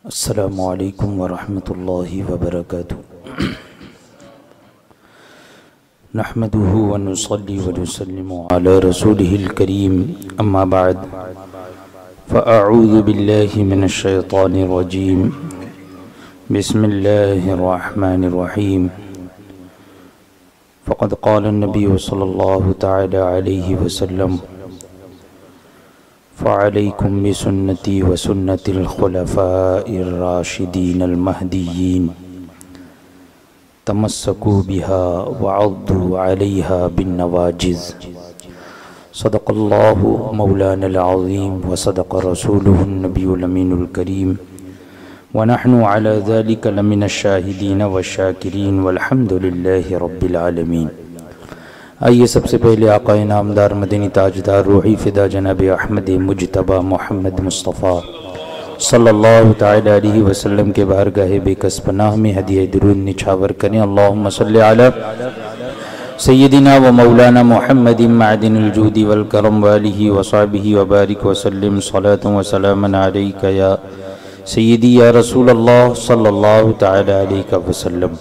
السلام علیکم ورحمۃ اللہ وبرکاتہ نحمده ونصلي ونسلم على رسوله الكريم اما بعد فاعوذ باللہ من الشیطان الرجیم بسم اللہ الرحمن الرحیم فقد قال النبی صلی اللہ تعالی علیہ وسلم فعليكم بسنتي وسنة الخلفاء الراشدين المهديين تمسكوا بها وعضوا عليها بالنواجذ صدق الله مولانا العظيم وصدق رسوله النبي الأمين الكريم ونحن على ذلك لمن الشاهدين والشاكرين والحمد لله رب العالمين۔ آئیے سب سے پہلے آقا نامدار مدنی تاجدار روحی فدا جناب احمد مجتبی محمد مصطفیٰ صلی اللہ تعالی علیہ وسلم کے بارگاہ بے کس پناہ میں ہدیہ درود نچھاور کریں۔ اللہم صلی علی سیدنا و مولانا محمد معدن الجود والکرم والہ وصحبہ وبارک وسلم صلاة و سلاما علیک یا سیدی یا رسول اللہ صلی اللہ تعالی علیہ وسلم۔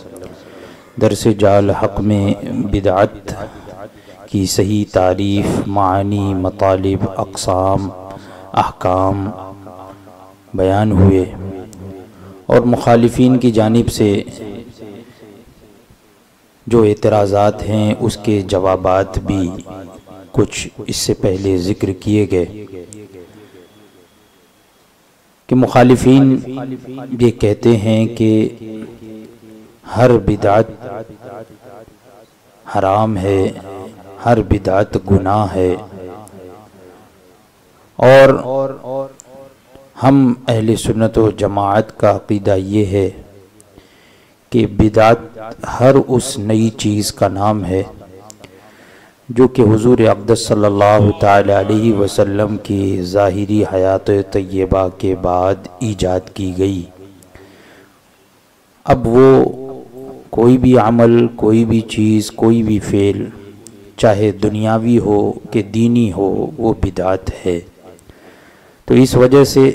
درس جال حق میں بدعت کی صحیح تعریف، معانی، مطالب، اقسام، احکام بیان ہوئے اور مخالفین کی جانب سے جو اعتراضات ہیں اس کے جوابات بھی کچھ اس سے پہلے ذکر کیے گئے کہ مخالفین یہ کہتے ہیں کہ ہر بدعت حرام ہے، ہر بدعت گناہ ہے، اور ہم اہل سنت و جماعت کا عقیدہ یہ ہے کہ بدعت ہر اس نئی چیز کا نام ہے جو کہ حضور اقدس صلی اللہ تعالی علیہ وسلم کی ظاہری حیات طیبہ کے بعد ایجاد کی گئی۔ اب وہ کوئی بھی عمل، کوئی بھی چیز، کوئی بھی فعل، چاہے دنیاوی ہو کہ دینی ہو، وہ بدعت ہے۔ تو اس وجہ سے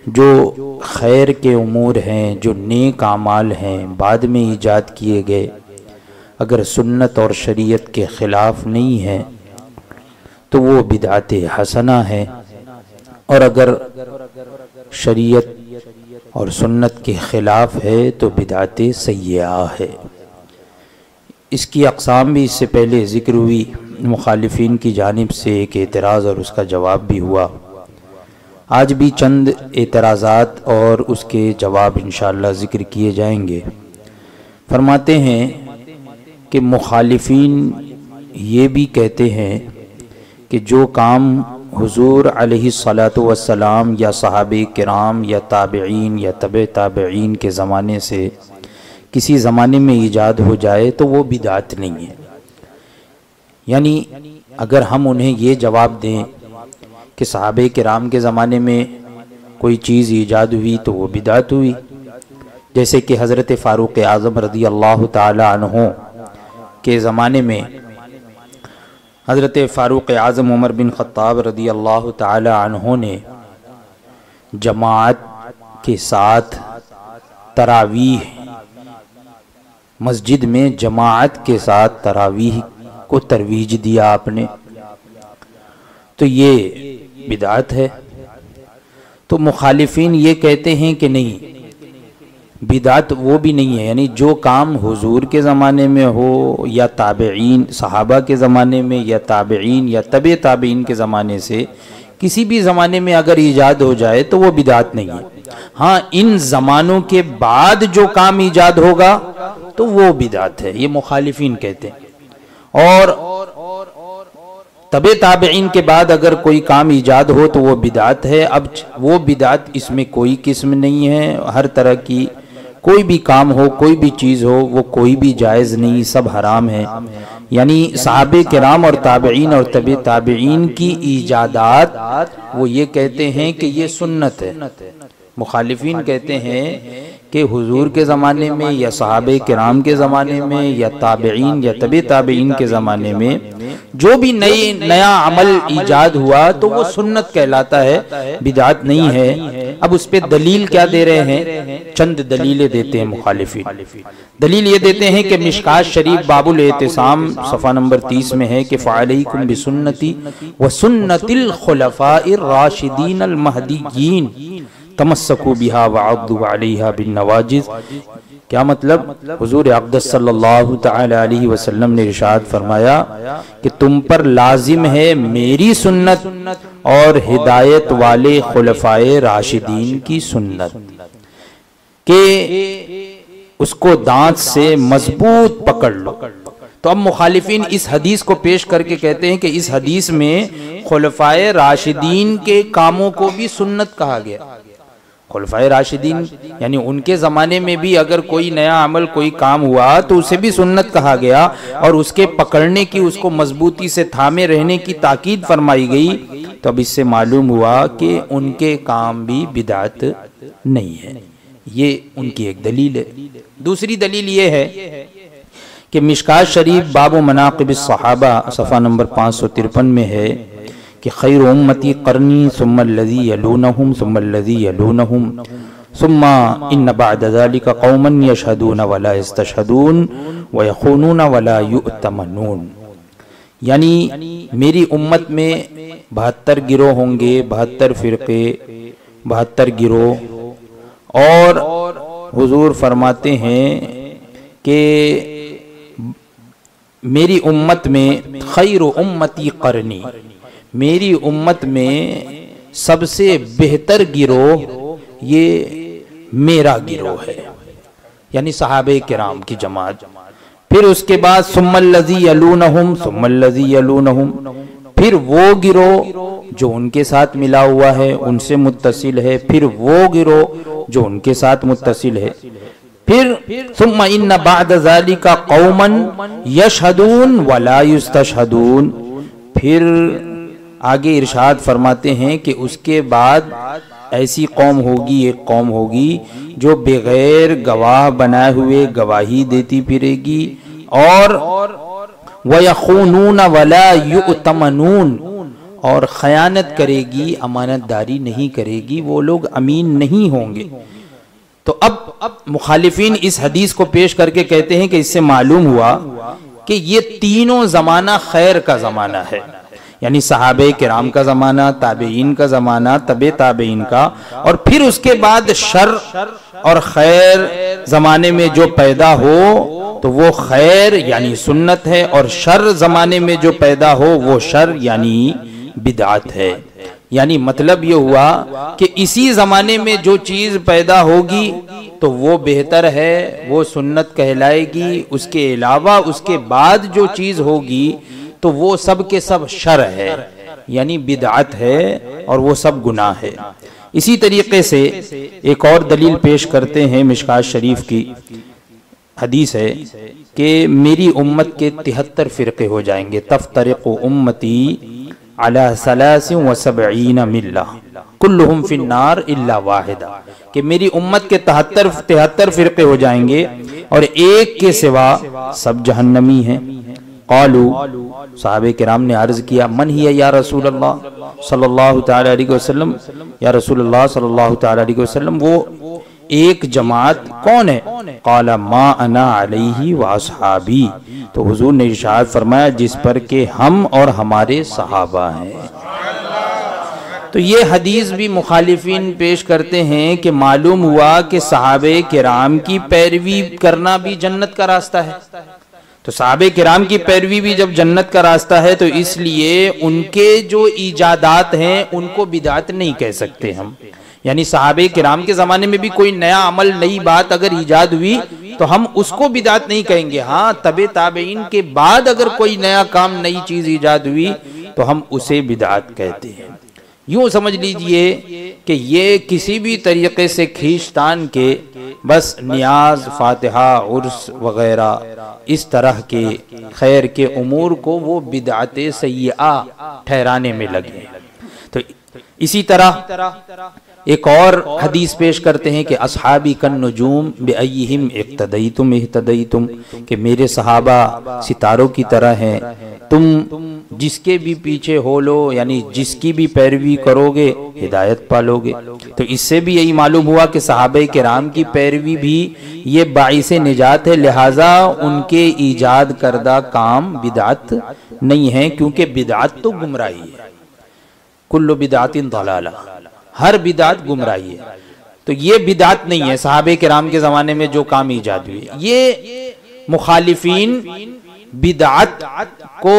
جو خیر کے امور ہیں، جو نیک اعمال ہیں، بعد میں ایجاد کیے گئے، اگر سنت اور شریعت کے خلاف نہیں ہے تو وہ بدعت حسنہ ہے، اور اگر شریعت اور سنت کے خلاف ہے تو بدعت سیئہ ہے۔ اس کی اقسام بھی اس سے پہلے ذکر ہوئی، مخالفین کی جانب سے ایک اعتراض اور اس کا جواب بھی ہوا۔ آج بھی چند اعتراضات اور اس کے جواب انشاءاللہ ذکر کیے جائیں گے۔ فرماتے ہیں کہ مخالفین یہ بھی کہتے ہیں کہ جو کام حضور علیہ السلام یا صحابہ کرام یا تابعین یا تبع تابعین کے زمانے سے کسی زمانے میں ایجاد ہو جائے تو وہ بدعت نہیں ہے۔ یعنی اگر ہم انہیں یہ جواب دیں کہ صحابہ کرام کے زمانے میں کوئی چیز ایجاد ہوئی تو وہ بدعت ہوئی، جیسے کہ حضرت فاروق اعظم رضی اللہ تعالی عنہ کے زمانے میں حضرت فاروق اعظم عمر بن خطاب رضی اللہ تعالی عنہ نے جماعت کے ساتھ تراویح، مسجد میں جماعت کے ساتھ تراویح کو ترویج دیا آپ نے، تو یہ بدعت ہے۔ تو مخالفین یہ کہتے ہیں کہ نہیں، بدعت وہ بھی نہیں ہے، یعنی جو کام حضور کے زمانے میں ہو یا تابعین صحابہ کے زمانے میں یا تابعین یا تبع تابعین کے زمانے سے کسی بھی زمانے میں اگر ایجاد ہو جائے تو وہ بدعت نہیں ہے۔ ہاں، ان زمانوں کے بعد جو کام ایجاد ہوگا تو وہ بدعت ہے، یہ مخالفین کہتے ہیں۔ اور تبع تابعین کے بعد اگر کوئی کام ایجاد ہو تو وہ بدعت ہے۔ اب وہ بدعت، اس میں کوئی قسم نہیں ہے، ہر طرح کی کوئی بھی کام ہو، کوئی بھی چیز ہو، وہ کوئی بھی جائز نہیں، سب حرام ہے۔ یعنی صحابہ کرام اور تابعین اور تبع تابعین کی ایجادات وہ یہ کہتے ہیں کہ یہ سنت ہے۔ مخالفین کہتے ہیں کہ حضور کے زمانے میں یا صحابہ کرام کے زمانے میں یا تابعین یا تبع تابعین کے زمانے میں جو بھی نیا عمل ایجاد ہوا تو وہ سنت کہلاتا ہے، بدعت نہیں ہے۔ اب اس پہ دلیل کیا دے رہے ہیں؟ چند دلیلیں دیتے ہیں مخالفین۔ دلیل یہ دیتے ہیں کہ مشکات شریف باب الاعتصام صفحہ نمبر 30 میں ہے کہ فعلیکم بسنتی وسنت الخلفاء الراشدین المہدیین تمسکوا بہا وعضوا علیہا بالنواجذ۔ کیا مطلب؟ حضور اقدس صلی اللہ تعالی علیہ وسلم نے ارشاد فرمایا کہ تم پر لازم ہے میری سنت اور ہدایت والے خلفائے راشدین کی سنت، کہ اس کو دانت سے مضبوط پکڑ لو۔ تو اب مخالفین اس حدیث کو پیش کر کے کہتے ہیں کہ اس حدیث میں خلفائے راشدین کے کاموں کو بھی سنت کہا گیا۔ خلفائے راشدین یعنی ان کے زمانے میں بھی اگر کوئی نیا عمل کوئی کام ہوا تو اسے بھی سنت کہا گیا، اور اس کے پکڑنے کی، اس کو مضبوطی سے تھامے رہنے کی تاکید فرمائی گئی۔ تو اب اس سے معلوم ہوا کہ ان کے کام بھی بدعت نہیں ہے۔ یہ ان کی ایک دلیل ہے۔ دوسری دلیل یہ ہے کہ مشکات شریف باب مناقب الصحابہ صفحہ نمبر 553 میں ہے کہ خیر امتی قرنی ثم الذی یلونہم ثم الذی یلونہم ثم ان بعد ذلك قوما یشہدون ولا یستشہدون ویخونون ولا یؤتمنون۔ یعنی میری امت میں 72 گروہ ہوں گے، 72 فرقے، 72 گروہ، اور حضور فرماتے ہیں کہ میری امت میں خیر امتی قرنی، میری امت میں سب سے بہتر گروہ یہ میرا گروہ ہے، یعنی صحابہ کرام کی جماعت۔ پھر اس کے بعد ثم الذی یلونہم ثم الذی یلونہم، پھر وہ گروہ جو ان کے ساتھ ملا ہوا ہے، ان سے متصل ہے، پھر وہ گروہ جو ان کے ساتھ متصل ہے، پھر ثم ان بعد ذلك قوما یشہدون ولا یستشہدون۔ پھر آگے ارشاد فرماتے ہیں کہ اس کے بعد ایسی قوم ہوگی، ایک قوم ہوگی جو بغیر گواہ بنائے ہوئے گواہی دیتی پھرے گی، اور وَيَخُونُونَ وَلَا يُؤْتَمَنُونَ، اور خیانت کرے گی، امانت داری نہیں کرے گی، وہ لوگ امین نہیں ہوں گے۔ تو اب مخالفین اس حدیث کو پیش کر کے کہتے ہیں کہ اس سے معلوم ہوا کہ یہ تینوں زمانہ خیر کا زمانہ ہے، یعنی صحابہ کرام کا زمانہ، تابعین کا زمانہ، تبع تابعین کا، اور پھر اس کے بعد شر اور خیر زمانے میں جو پیدا ہو تو وہ خیر یعنی سنت ہے، اور شر زمانے میں جو پیدا ہو وہ شر یعنی بدعت ہے۔ یعنی مطلب یہ ہوا کہ اسی زمانے میں جو چیز پیدا ہوگی تو وہ بہتر ہے، وہ سنت کہلائے گی، اس کے علاوہ اس کے بعد جو چیز ہوگی تو وہ سب کے سب شر ہے، یعنی بدعت ہے، اور وہ سب گناہ ہے۔ اسی طریقے سے ایک اور دلیل پیش کرتے ہیں، مشکات شریف کی حدیث ہے کہ میری امت کے 73 فرقے ہو جائیں گے، تفترق امتی علی 73 ملہ کلہم فی النار الا واحدہ، کہ میری امت کے 73 فرقے ہو جائیں گے اور ایک کے سوا سب جہنمی ہیں۔ قالوا، صحابہ کرام نے عرض کیا، من ہی یا رسول اللہ صلی اللہ تعالی علیہ وسلم، یا رسول اللہ صلی اللہ تعالی علیہ وسلم وہ ایک جماعت کون ہے؟ قال ما انا علیہ واصحابی، تو حضور نے ارشاد فرمایا جس پر کہ ہم اور ہمارے صحابہ ہیں۔ تو یہ حدیث بھی مخالفین پیش کرتے ہیں کہ معلوم ہوا کہ صحابہ کرام کی پیروی کرنا بھی جنت کا راستہ ہے۔ تو صحابہ کرام کی پیروی بھی جب جنت کا راستہ ہے تو اس لیے ان کے جو ایجادات ہیں ان کو بدعت نہیں کہہ سکتے ہم، یعنی صحابہ کرام کے زمانے میں بھی کوئی نیا عمل، نئی بات اگر ایجاد ہوئی تو ہم اس کو بدعت نہیں کہیں گے۔ ہاں، تبع تابعین کے بعد اگر کوئی نیا کام، نئی چیز ایجاد ہوئی تو ہم اسے بدعت کہتے ہیں۔ یوں سمجھ لیجئے کہ یہ کسی بھی طریقے سے کھینچتان کے بس نیاز، فاتحہ، عرس وغیرہ اس طرح کے خیر کے امور کو وہ بدعت سیئہ ٹھہرانے میں لگے۔ تو اسی طرح ایک اور حدیث پیش کرتے ہیں کہ اصحابی کن نجوم بأیہم اقتدیتم اہتدیتم، کہ میرے صحابہ ستاروں کی طرح ہیں، تم جس کے بھی پیچھے ہو لو، یعنی جس کی بھی پیروی کرو گے ہدایت پالو گے۔ تو اس سے بھی یہی معلوم ہوا کہ صحابہ کرام کی پیروی بھی یہ باعث نجات ہے، لہٰذا ان کے ایجاد کردہ کام بدعت نہیں ہیں، کیونکہ بدعت تو گمراہی ہے، کل بدعت ضلالہ، ہر بدعت گمراہی ہے۔ تو یہ بدعت نہیں ہے صحابہ کرام کے زمانے میں جو کام ایجاد ہوئے۔ یہ مخالفین بدعت کو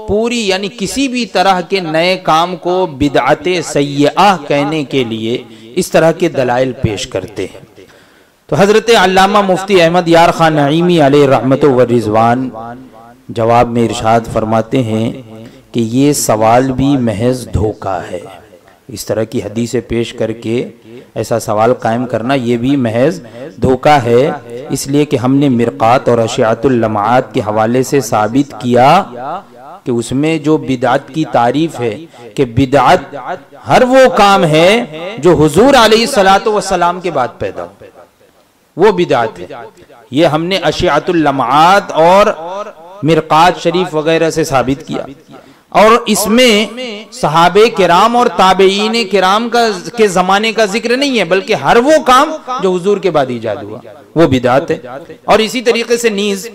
پوری، یعنی کسی بھی طرح کے نئے کام کو بدعت سیئہ کہنے کے لیے اس طرح کے دلائل پیش کرتے ہیں۔ تو حضرت علامہ مفتی احمد یار خان نعیمی علیہ رحمت و رضوان جواب میں ارشاد فرماتے ہیں کہ یہ سوال بھی محض دھوکہ ہے۔ اس طرح کی حدیثیں پیش کر کے ایسا سوال قائم کرنا یہ بھی محض دھوکہ ہے، اس لیے کہ ہم نے مرقات اور اشعۃ اللمعات کے حوالے سے ثابت کیا کہ اس میں جو بدعت کی تعریف ہے کہ بدعت ہر وہ کام ہے جو حضور علیہ السلام کے بعد پیدا ہو، وہ بدعت ہے۔ یہ ہم نے اشعۃ اللمعات اور مرقات شریف وغیرہ سے ثابت کیا، اور اس میں صحابہ کرام اور تابعین کرام کے زمانے کا ذکر نہیں ہے، بلکہ ہر وہ کام جو حضور کے بعد ایجاد ہوا وہ بدعت ہے۔ اور اسی طریقے سے نیز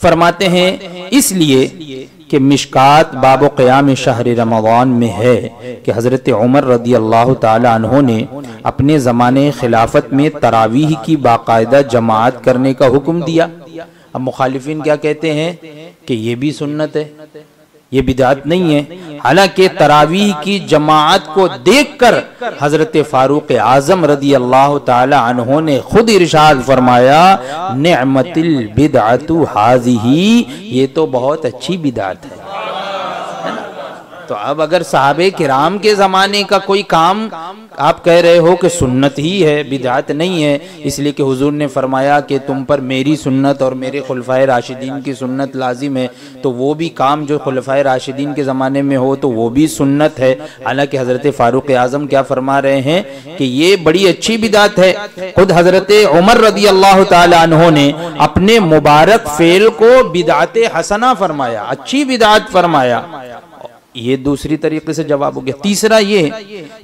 فرماتے ہیں اس لیے کہ مشکات باب قیام شہر رمضان میں ہے کہ حضرت عمر رضی اللہ تعالی عنہ نے اپنے زمانے خلافت میں تراویح کی باقاعدہ جماعت کرنے کا حکم دیا۔ اب مخالفین کیا کہتے ہیں کہ یہ بھی سنت ہے، یہ بدعت نہیں ہے، حالانکہ تراویح کی جماعت کو دیکھ کر حضرت فاروق اعظم رضی اللہ تعالی عنہ نے خود ارشاد فرمایا نعمت البدعۃ ھذہ، یہ تو بہت اچھی بدعت ہے۔ تو اب اگر صحابہ کرام کے زمانے کا کوئی کام آپ کہہ رہے ہو کہ سنت ہی ہے، بدعت نہیں ہے، اس لیے کہ حضور نے فرمایا کہ تم پر میری سنت اور میرے خلفائے راشدین کی سنت لازم ہے، تو وہ بھی کام جو خلفائے راشدین کے زمانے میں ہو تو وہ بھی سنت ہے۔ حالانکہ حضرت فاروق اعظم کیا فرما رہے ہیں کہ یہ بڑی اچھی بدعت ہے۔ خود حضرت عمر رضی اللہ تعالی عنہ نے اپنے مبارک فعل کو بدعت حسنہ فرمایا، اچھی بدعت فرمایا۔ یہ دوسری طریقے سے جواب ہو گیا۔ تیسرا یہ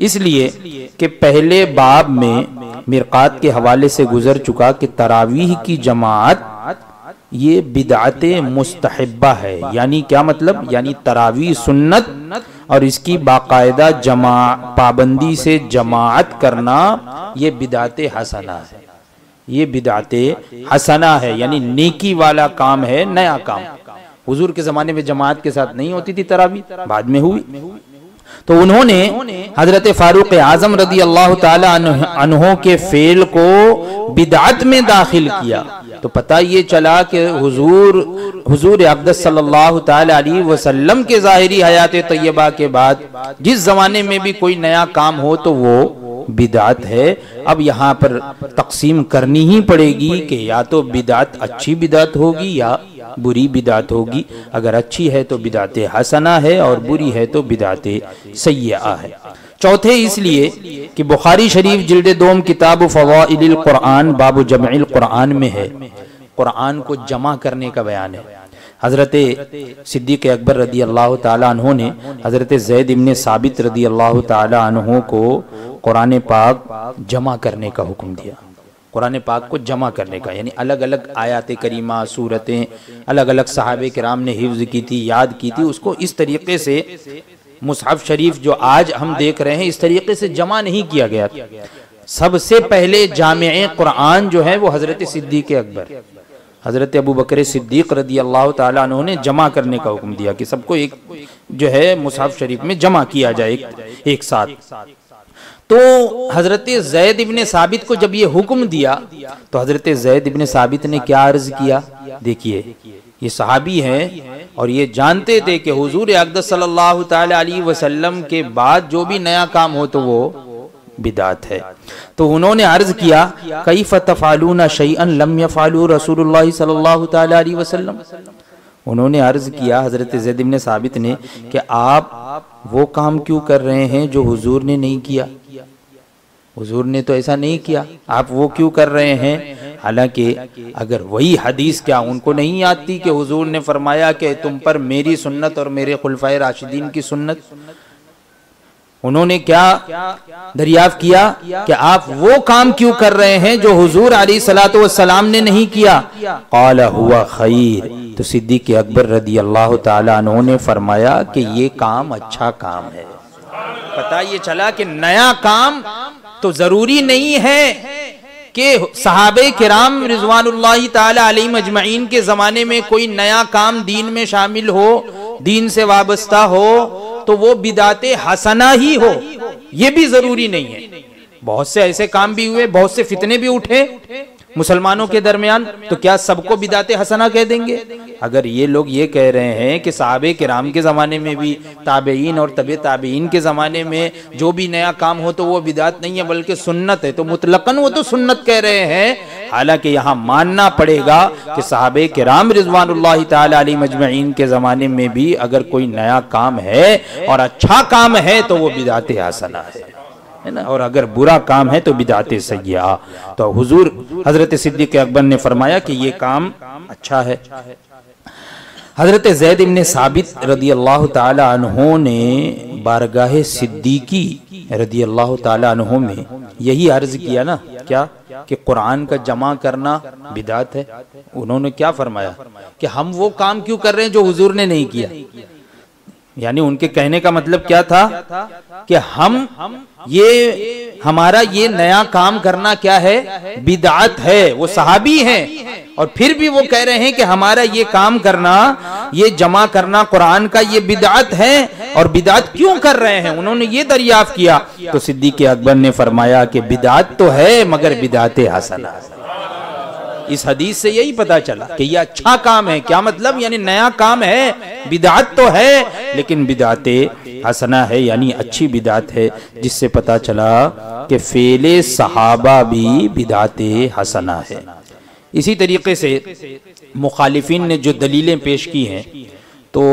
اس لیے کہ پہلے باب میں مرقات کے حوالے سے گزر چکا کہ تراویح کی جماعت یہ بدعت مستحبہ ہے، یعنی کیا مطلب؟ یعنی تراویح سنت اور اس کی باقاعدہ پابندی سے جماعت کرنا یہ بدعت حسنہ ہے، یہ بدعت حسنہ ہے، یعنی نیکی والا کام ہے، نیا کام۔ حضور کے زمانے میں جماعت کے ساتھ نہیں ہوتی تھی تراویح، بعد میں ہوئی۔ تو انہوں نے حضرت فاروق اعظم رضی اللہ تعالی عنہ کے فعل کو بدعت میں داخل کیا، تو پتہ یہ چلا کہ حضور اقدس صلی اللہ تعالی علیہ وسلم کے ظاہری حیات طیبہ کے بعد جس زمانے میں بھی کوئی نیا کام ہو تو وہ بدعت ہے۔ اب یہاں پر تقسیم کرنی ہی پڑے گی کہ یا تو بدعت اچھی بدعت ہوگی یا بری بدعت ہوگی۔ اگر اچھی ہے تو بدعت حسنہ ہے اور بری ہے تو بدعت سیئہ ہے۔ چوتھے اس لیے کہ بخاری شریف جلد دوم کتاب فضائل القرآن باب جمع القرآن میں ہے، قرآن کو جمع کرنے کا بیان ہے۔ حضرت صدیق اکبر رضی اللہ تعالی عنہ نے حضرت زید بن ثابت رضی اللہ تعالی عنہ کو قرآن پاک جمع کرنے کا حکم دیا، قرآن پاک کو جمع کرنے کا، یعنی الگ الگ آیات کریمہ سورتیں الگ الگ صحابہ کرام نے حفظ کی تھی، یاد کی تھی، اس کو اس طریقے سے مصحف شریف جو آج ہم دیکھ رہے ہیں اس طریقے سے جمع نہیں کیا گیا۔ سب سے پہلے جامع قرآن جو ہے وہ حضرت صدیق اکبر، حضرت ابو بکر صدیق رضی اللہ تعالیٰ عنہ نے جمع کرنے کا حکم دیا کہ سب کو ایک جو ہے مصحف شریف میں جمع کیا جائے ایک ساتھ۔ تو حضرت زید ابن ثابت کو جب یہ حکم دیا تو حضرت زید ابن ثابت نے کیا عرض کیا؟ دیکھیے یہ صحابی ہیں اور یہ جانتے تھے کہ حضور اقدس صلی اللہ تعالی علیہ وسلم کے بعد جو بھی نیا کام ہو تو وہ بدعت ہے۔ تو انہوں نے عرض کیا کیف تفعلون شیئا لم یفعلوا رسول اللہ صلی اللہ تعالی علیہ وسلم، انہوں نے عرض کیا حضرت زید بن ثابت نے کہ آپ وہ کام کیوں کر رہے ہیں جو حضور نے نہیں کیا؟ حضور نے تو ایسا نہیں کیا، آپ وہ کیوں کر رہے ہیں؟ حالانکہ اگر وہی حدیث کیا ان کو نہیں آتی کہ حضور نے فرمایا کہ تم پر میری سنت اور میرے خلفائے راشدین کی سنت؟ انہوں نے کیا دریافت کیا کہ آپ وہ کام کیوں کر رہے ہیں جو حضور علیہ الصلوۃ والسلام نے نہیں کیا؟ قال ہوا خیر، تو صدیق اکبر رضی اللہ تعالی عنہ نے فرمایا کہ یہ کام اچھا کام ہے۔ پتہ یہ چلا کہ نیا کام تو ضروری نہیں ہے کہ صحابہ کرام رضوان اللہ تعالی علیہم اجمعین کے زمانے میں کوئی نیا کام دین میں شامل ہو، دین سے وابستہ ہو تو وہ بدعت حسنہ ہی ہو، یہ بھی ضروری نہیں ہے۔ بہت سے ایسے کام بھی ہوئے، بہت سے فتنے بھی اٹھے مسلمانوں کے درمیان، تو کیا سب کو بدعت حسنہ کہہ دیں گے؟ اگر یہ لوگ یہ کہہ رہے ہیں کہ صحابہ کرام کے زمانے میں بھی، تابعین اور تبع تابعین کے زمانے میں جو بھی نیا کام ہو تو وہ بدعت نہیں ہے بلکہ سنت ہے، تو مطلقاً وہ تو سنت کہہ رہے ہیں۔ حالانکہ یہاں ماننا پڑے گا کہ صحابہ کرام رضوان اللہ تعالی علیہم اجمعین کے زمانے میں بھی اگر کوئی نیا کام ہے اور اچھا کام ہے تو وہ بدعت حسنہ ہے، اور اگر برا کام ہے تو بدعت سیئہ۔ تو حضور حضرت صدیق اکبر نے فرمایا کہ یہ کام اچھا ہے۔ حضرت زید بن ثابت رضی اللہ تعالی عنہ نے بارگاہ صدیقی رضی اللہ تعالی عنہ میں یہی عرض کیا نا، کیا کہ قرآن کا جمع کرنا بدعت ہے۔ انہوں نے کیا فرمایا کہ ہم وہ کام کیوں کر رہے ہیں جو حضور نے نہیں کیا؟ یعنی ان کے کہنے کا مطلب کیا تھا کہ ہمارا یہ نیا کام کرنا کیا ہے؟ بدعت ہے۔ وہ صحابی ہیں اور پھر بھی وہ کہہ رہے ہیں کہ ہمارا یہ کام کرنا، یہ جمع کرنا قرآن کا، یہ بدعت ہے۔ اور بدعت کیوں کر رہے ہیں انہوں نے یہ دریافت کیا تو صدیق اکبر نے فرمایا کہ بدعت تو ہے مگر بدعت حسنہ۔ اس حدیث سے یہی پتا چلا کہ یہ اچھا کام ہے۔ کیا مطلب؟ یعنی نیا کام ہے، بدعت تو ہے لیکن بدعت حسنہ ہے، یعنی اچھی بدعت ہے، جس سے پتا چلا کہ فعل صحابہ بھی بدعت حسنہ ہے۔ اسی طریقے سے مخالفین نے جو دلیلیں پیش کی ہیں تو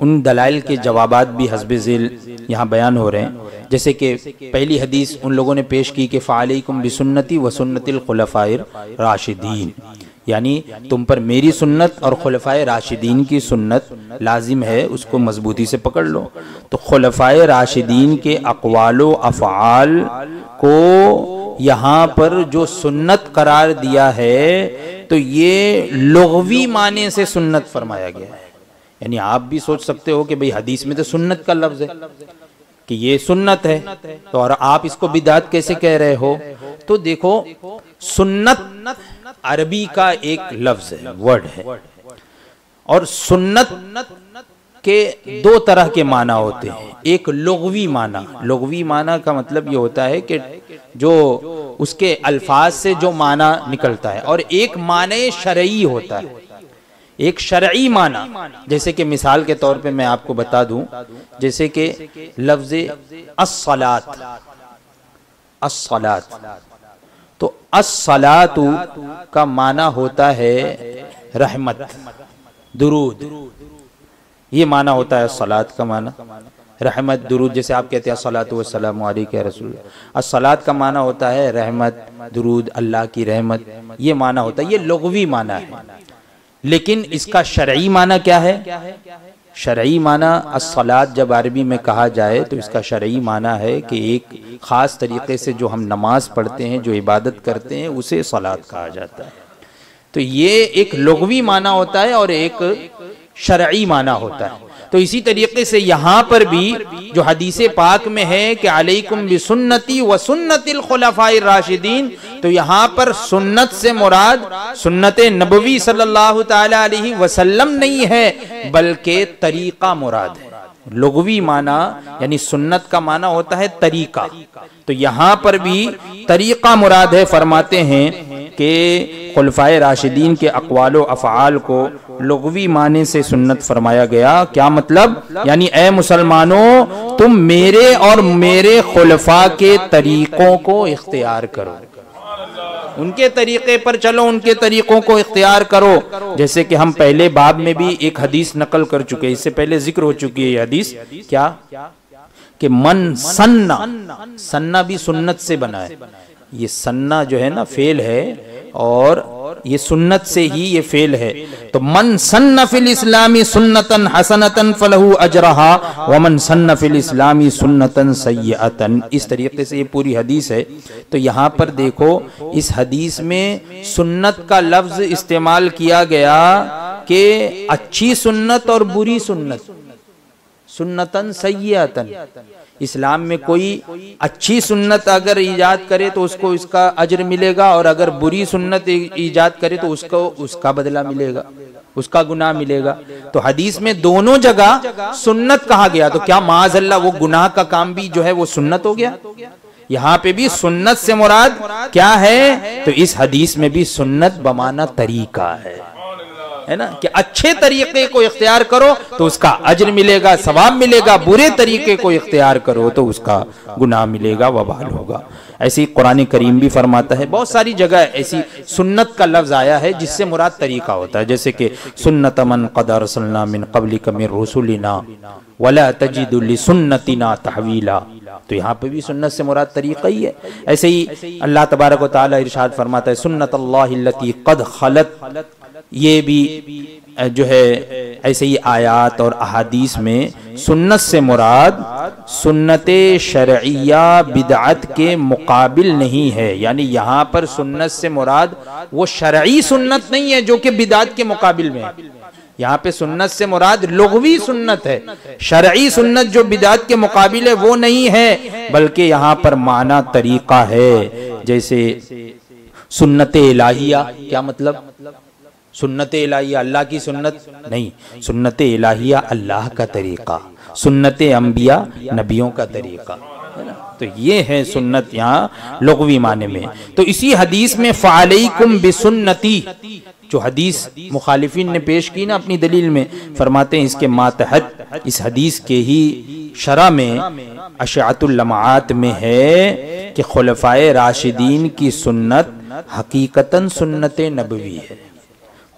ان دلائل کے جوابات بھی حسب ذیل یہاں بیان ہو رہے ہیں۔ جیسے کہ پہلی حدیث ان لوگوں نے پیش کی کہ فعلیکم بسنتی و سنت الخلفاء راشدین، یعنی تم پر میری سنت اور خلفائے راشدین کی سنت لازم ہے، اس کو مضبوطی سے پکڑ لو۔ تو خلفائے راشدین کے اقوال و افعال کو یہاں پر جو سنت قرار دیا ہے تو یہ لغوی معنی سے سنت فرمایا گیا ہے۔ یعنی آپ بھی سوچ سکتے ہو کہ بھئی حدیث میں تو سنت کا لفظ ہے کہ یہ سنت ہے، تو اور آپ اس کو بدعت کیسے کہہ رہے ہو؟ تو دیکھو، سنت عربی کا ایک لفظ ہے، ورڈ ہے، اور سنت کے دو طرح کے معنی ہوتے ہیں۔ ایک لغوی معنی، لغوی معنی کا مطلب یہ ہوتا ہے کہ جو اس کے الفاظ سے جو معنی نکلتا ہے، اور ایک معنی شرعی ہوتا ہے، ایک شرعی معنی۔ جیسے کہ مثال کے طور پہ میں آپ کو بتا دوں، جیسے کہ لفظ الصلاۃ، الصلاۃ، تو الصلاۃ کا معنی ہوتا ہے رحمت، درود، یہ معنی ہوتا ہے الصلاۃ کا معنی، رحمت، درود۔ جیسے آپ کہتے ہیں الصلاۃ والسلام علیک یا رسول اللہ، الصلاۃ کا معنی ہوتا ہے رحمت، درود، اللہ کی رحمت، یہ معنی ہوتا ہے، یہ لغوی معنی ہے۔ لیکن اس کا شرعی معنی کیا ہے؟ شرعی معنی الصلاۃ جب عربی میں کہا جائے تو اس کا شرعی معنی ہے کہ ایک خاص طریقے سے جو ہم نماز پڑھتے ہیں، جو عبادت کرتے ہیں، اسے صلاۃ کہا جاتا ہے۔ تو یہ ایک لغوی معنی ہوتا ہے اور ایک شرعی معنی ہوتا ہے۔ تو اسی طریقے سے یہاں پر بھی جو حدیث پاک میں ہے کہ علیکم بسنتی و سنت الخلفاء الراشدین، تو یہاں پر سنت سے مراد سنت نبوی صلی اللہ تعالی علیہ وسلم نہیں ہے بلکہ طریقہ مراد ہے۔ لغوی معنی یعنی سنت کا معنی ہوتا ہے طریقہ، تو یہاں پر بھی طریقہ مراد ہے۔ فرماتے ہیں کہ خلفائے راشدین کے اقوال و افعال کو لغوی معنی سے سنت فرمایا گیا۔ کیا مطلب؟ یعنی اے مسلمانوں، تم میرے اور میرے خلفاء کے طریقوں کو اختیار کرو۔ ان کے طریقے پر چلو، ان کے طریقوں کو اختیار کرو. جیسے کہ ہم پہلے باب میں بھی ایک حدیث نقل کر چکے، اس سے پہلے ذکر ہو چکی ہے یہ حدیث، کیا کہ من سنہ بھی سنت سے بنا ہے. یہ سنہ جو ہے نا فعل ہے، اور یہ سنت سے ہی یہ فعل ہے. تو من سن فی الاسلام سنتا حسنتا فلہ اجرہا ومن سن فی الاسلام سنتا سیئتا. اس طریقے سے یہ پوری حدیث ہے. تو یہاں پر دیکھو اس حدیث میں سنت کا لفظ استعمال کیا گیا کہ اچھی سنت اور بری سنت، سنتا سیئتا. اسلام میں کوئی اچھی سنت اگر ایجاد کرے تو اس کو اس کا اجر ملے گا، اور اگر بری سنت ایجاد کرے تو اس کا بدلہ ملے گا، اس کا گناہ ملے گا. تو حدیث میں دونوں جگہ سنت کہا گیا، تو کیا معاذ اللہ وہ گناہ کا کام بھی جو ہے وہ سنت ہو گیا؟ یہاں پہ بھی سنت سے مراد کیا ہے؟ تو اس حدیث میں بھی سنت بمعنی طریقہ ہے نا، کہ اچھے طریقے کو اختیار کرو تو اس کا اجر ملے گا، ثواب ملے گا. برے طریقے کو اختیار کرو تو اس کا گناہ ملے گا، وبال ہوگا. ایسی قرآن کریم بھی فرماتا ہے، بہت ساری جگہ ایسی سنت کا لفظ آیا ہے جس سے مراد طریقہ ہوتا ہے. جیسے کہ سنت من قد ارسلنا من قبلک من رسلنا ولا تجد لسنتنا تحویلا. تو یہاں پہ بھی سنت سے مراد طریقہ ہی ہے. ایسے ہی اللہ تبارک و تعالی ارشاد فرماتا ہے سنت اللہ التی قد خلت. یہ بھی جو ہے ایسے ہی آیات اور احادیث میں سنت سے مراد سنت شرعیہ بدعت کے مقابل نہیں ہے. یعنی یہاں پر سنت سے مراد وہ شرعی سنت نہیں ہے جو کہ بدعت کے مقابل میں ہے. یہاں پہ سنت سے مراد لغوی سنت ہے. شرعی سنت جو بدعت کے مقابل ہے وہ نہیں ہے، بلکہ یہاں پر معنی طریقہ ہے. جیسے سنت الہیہ، کیا مطلب؟ سنت الہیہ اللہ کی سنت نہیں، سنت الہیہ اللہ کا طریقہ، سنت انبیاء نبیوں کا طریقہ. تو یہ ہے سنت یہاں لغوی معنی میں. تو اسی حدیث میں فعلیکم بسنتی، جو حدیث مخالفین نے پیش کی نا اپنی دلیل میں، فرماتے ہیں اس کے ماتحت اس حدیث کے ہی شرح میں اشعۃ اللمعات میں ہے کہ خلفائے راشدین کی سنت حقیقتاً سنت نبوی ہے.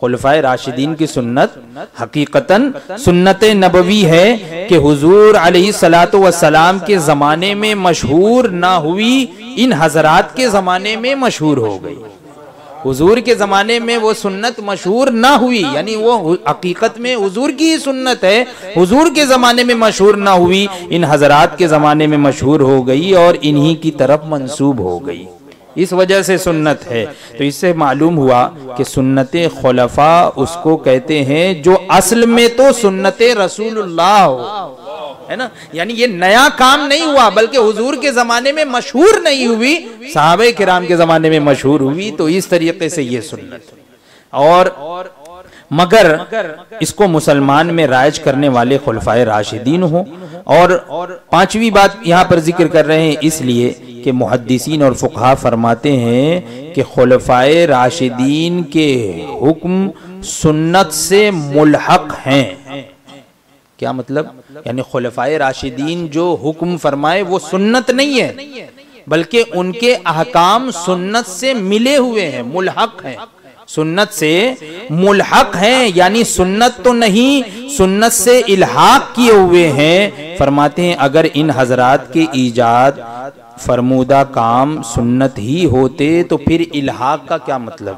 خلفائے راشدین کی سنت حقیقتاً سنت نبوی ہے کہ حضور علیہ الصلوۃ والسلام کے زمانے میں مشہور نہ ہوئی، ان حضرات کے زمانے میں مشہور ہو گئی. حضور کے زمانے میں وہ سنت مشہور نہ ہوئی، یعنی وہ حقیقت میں حضور کی سنت ہے، حضور کے زمانے میں مشہور نہ ہوئی، ان حضرات کے زمانے میں مشہور ہو گئی اور انہی کی طرف منسوب ہو گئی. اس وجہ سے سنت ہے. تو اس سے معلوم ہوا کہ سنت خلفاء اس کو کہتے ہیں جو اصل میں تو سنت رسول اللہ ہو، ہے نا. یعنی یہ نیا کام نہیں ہوا، بلکہ حضور کے زمانے میں مشہور نہیں ہوئی، صحابہ کرام کے زمانے میں مشہور ہوئی. تو اس طریقے سے یہ سنت. اور مگر اس کو مسلمان میں رائج کرنے والے خلفائے راشدین ہوں. اور پانچویں بات یہاں پر ذکر کر رہے ہیں اس لیے کہ محدثین اور فقہا فرماتے ہیں کہ خلفائے راشدین کے حکم سنت سے ملحق ہیں. کیا مطلب؟ یعنی خلفائے راشدین جو حکم فرمائے وہ سنت نہیں ہے، بلکہ ان کے احکام سنت سے ملے ہوئے ہیں، ملحق ہیں، سنت سے ملحق ہیں. یعنی سنت تو نہیں، سنت سے الحاق کیے ہوئے ہیں. فرماتے ہیں اگر ان حضرات کے ایجاد فرمودہ کام سنت ہی ہوتے تو پھر الحاق کا کیا مطلب؟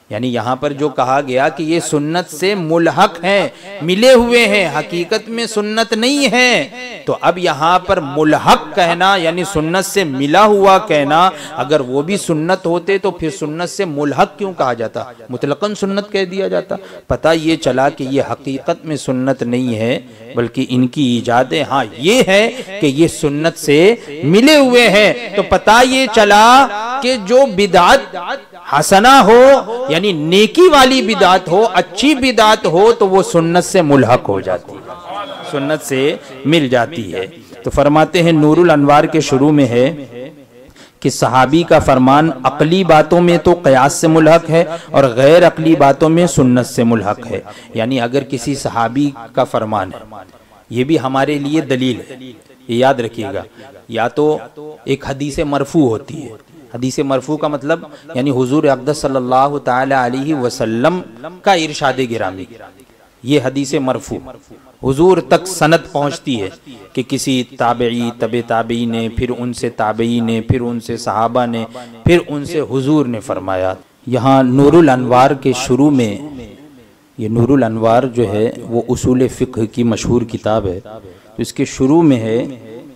یعنی یہاں پر جو کہا گیا کہ یہ سنت سے ملحق ہیں، ملے ہوئے ہیں، حقیقت میں سنت نہیں ہے. تو اب یہاں پر ملحق کہنا یعنی سنت سے ملا ہوا کہنا، اگر وہ بھی سنت ہوتے تو پھر سنت سے ملحق کیوں کہا جاتا؟ مطلقاً سنت کہہ دیا جاتا. پتہ یہ چلا کہ یہ حقیقت میں سنت نہیں ہے بلکہ ان کی ایجادیں. ہاں یہ ہے کہ یہ سنت سے ملے ہوئے ہیں. تو پتہ یہ چلا کہ جو بدعت حسنہ ہو یعنی نیکی والی بدعت ہو، اچھی بدعت ہو، تو وہ سنت سے ملحق ہو جاتی ہے، سنت سے مل جاتی ہے. تو فرماتے ہیں نور الانوار کے شروع میں ہے کہ صحابی کا فرمان عقلی باتوں میں تو قیاس سے ملحق ہے اور غیر عقلی باتوں میں سنت سے ملحق ہے. یعنی اگر کسی صحابی کا فرمان ہے، یہ بھی ہمارے لیے دلیل ہے، یہ یاد رکھیے گا. یا تو ایک حدیث مرفوع ہوتی ہے، حدیث مرفوع کا مطلب یعنی حضور اقدس صلی اللہ تعالی علیہ وسلم کا ارشاد گرامی، یہ حدیث مرفوع حضور تک سند پہنچتی ہے کہ کسی تابعی تبع تابعی نے، پھر ان سے تابعی نے، پھر ان سے صحابہ نے، پھر ان سے حضور نے فرمایا۔ یہاں نور الانوار کے شروع میں، یہ نور الانوار جو ہے وہ اصول فقہ کی مشہور کتاب ہے، تو اس کے شروع میں ہے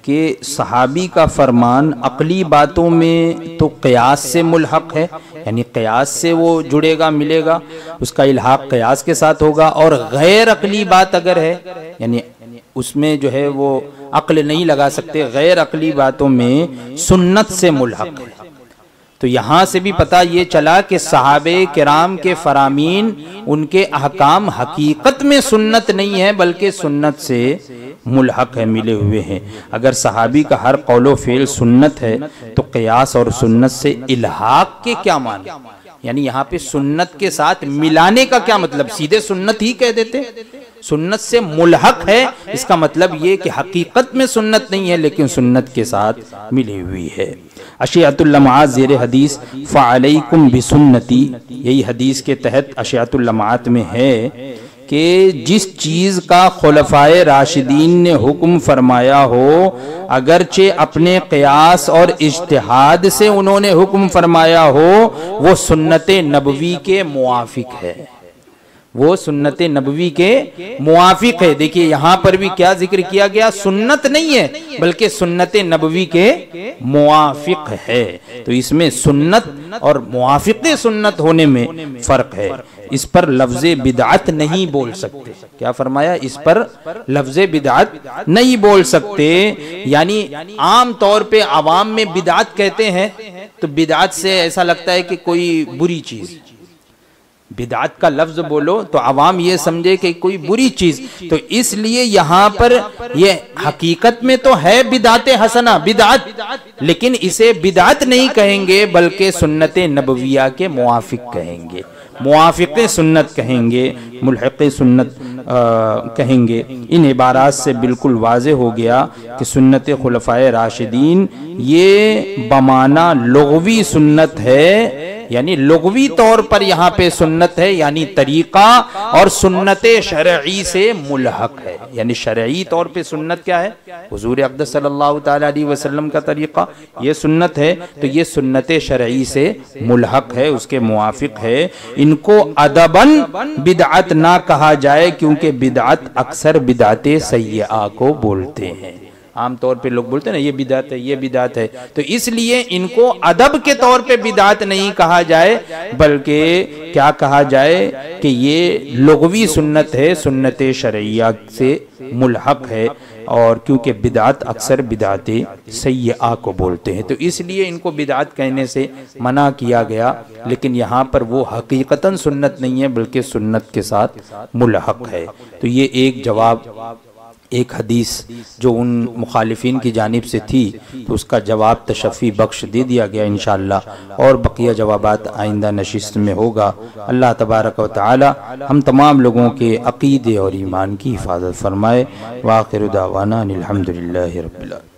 کہ صحابی کا فرمان عقلی باتوں میں تو قیاس سے ملحق ہے، یعنی قیاس سے وہ جڑے گا، ملے گا، اس کا الحاق قیاس کے ساتھ ہوگا، اور غیر عقلی بات اگر ہے یعنی اس میں جو ہے وہ عقل نہیں لگا سکتے، غیر عقلی باتوں میں سنت سے ملحق ہے۔ تو یہاں سے بھی پتہ یہ چلا کہ صحابہ کرام کے فرامین، ان کے احکام حقیقت میں سنت نہیں ہے بلکہ سنت سے ملحق ہے، ملے ہوئے ہیں۔ اگر صحابی کا ہر قول و فعل سنت ہے تو قیاس اور سنت سے الحاق کے کیا معنی؟ یعنی یہاں پہ سنت کے ساتھ ملانے کا کیا مطلب؟ سیدھے سنت ہی کہہ دیتے، سنت سے ملحق ہے، اس کا مطلب یہ کہ حقیقت میں سنت نہیں ہے لیکن سنت کے ساتھ ملی ہوئی ہے۔ اشعۃ اللمعات زیر حدیث فعلیکم بسنتی، یہی حدیث کے تحت اشعۃ اللمعات میں ہے کہ جس چیز کا خلفائے راشدین نے حکم فرمایا ہو، اگرچہ اپنے قیاس اور اجتہاد سے انہوں نے حکم فرمایا ہو، وہ سنت نبوی کے موافق ہے، وہ سنت نبوی کے موافق ہے۔ دیکھیے یہاں پر بھی کیا ذکر کیا گیا؟ سنت نہیں ہے بلکہ سنت نبوی کے موافق ہے۔ تو اس میں سنت اور موافق سنت ہونے میں فرق ہے۔ اس پر لفظ بدعت نہیں بول سکتے۔ کیا فرمایا؟ اس پر لفظ بدعت نہیں بول سکتے، یعنی عام طور پہ عوام میں بدعت کہتے ہیں تو بدعت سے ایسا لگتا ہے کہ کوئی بری چیز، بدعت کا لفظ بولو تو عوام یہ سمجھے کہ کوئی بری چیز، تو اس لیے یہاں پر یہ حقیقت میں تو ہے بدعت حسنہ، بدعت، لیکن اسے بدعت نہیں کہیں گے بلکہ سنت نبویہ کے موافق کہیں گے، موافق سنت کہیں گے، ملحق سنت کہیں گے۔ ان عبارات سے بالکل واضح ہو گیا کہ سنت خلفائے راشدین یہ بمعنی لغوی سنت ہے، یعنی لغوی طور پر یہاں پہ سنت ہے، یعنی طریقہ، اور سنت شرعی سے ملحق ہے۔ یعنی شرعی طور پہ سنت کیا ہے؟ حضور اقدس صلی اللہ تعالی علیہ وسلم کا طریقہ، یہ سنت ہے، تو یہ سنت شرعی سے ملحق ہے، اس کے موافق ہے۔ ان کو ادباً بدعت نہ کہا جائے کیونکہ بدعت اکثر بدعت سیئہ کو بولتے ہیں۔ عام طور پہ لوگ بولتے ہیں نا یہ بدعت ہے، یہ بدعت ہے، تو اس لیے ان کو ادب کے طور پہ بدعت نہیں کہا جائے بلکہ کیا کہا جائے کہ یہ لغوی سنت ہے، سنت شرعیہ سے ملحق ہے، اور کیونکہ بدعت اکثر بدعت سیئہ کو بولتے ہیں تو اس لیے ان کو بدعت کہنے سے منع کیا گیا، لیکن یہاں پر وہ حقیقتاً سنت نہیں ہے بلکہ سنت کے ساتھ ملحق ہے۔ تو یہ ایک جواب، ایک حدیث جو ان مخالفین کی جانب سے تھی تو اس کا جواب تشفی بخش دے دیا گیا انشاءاللہ، اور بقیہ جوابات آئندہ نشست میں ہوگا۔ اللہ تبارک و تعالی ہم تمام لوگوں کے عقیدے اور ایمان کی حفاظت فرمائے۔ وآخر دعوانا الحمدللہ رب العالمین۔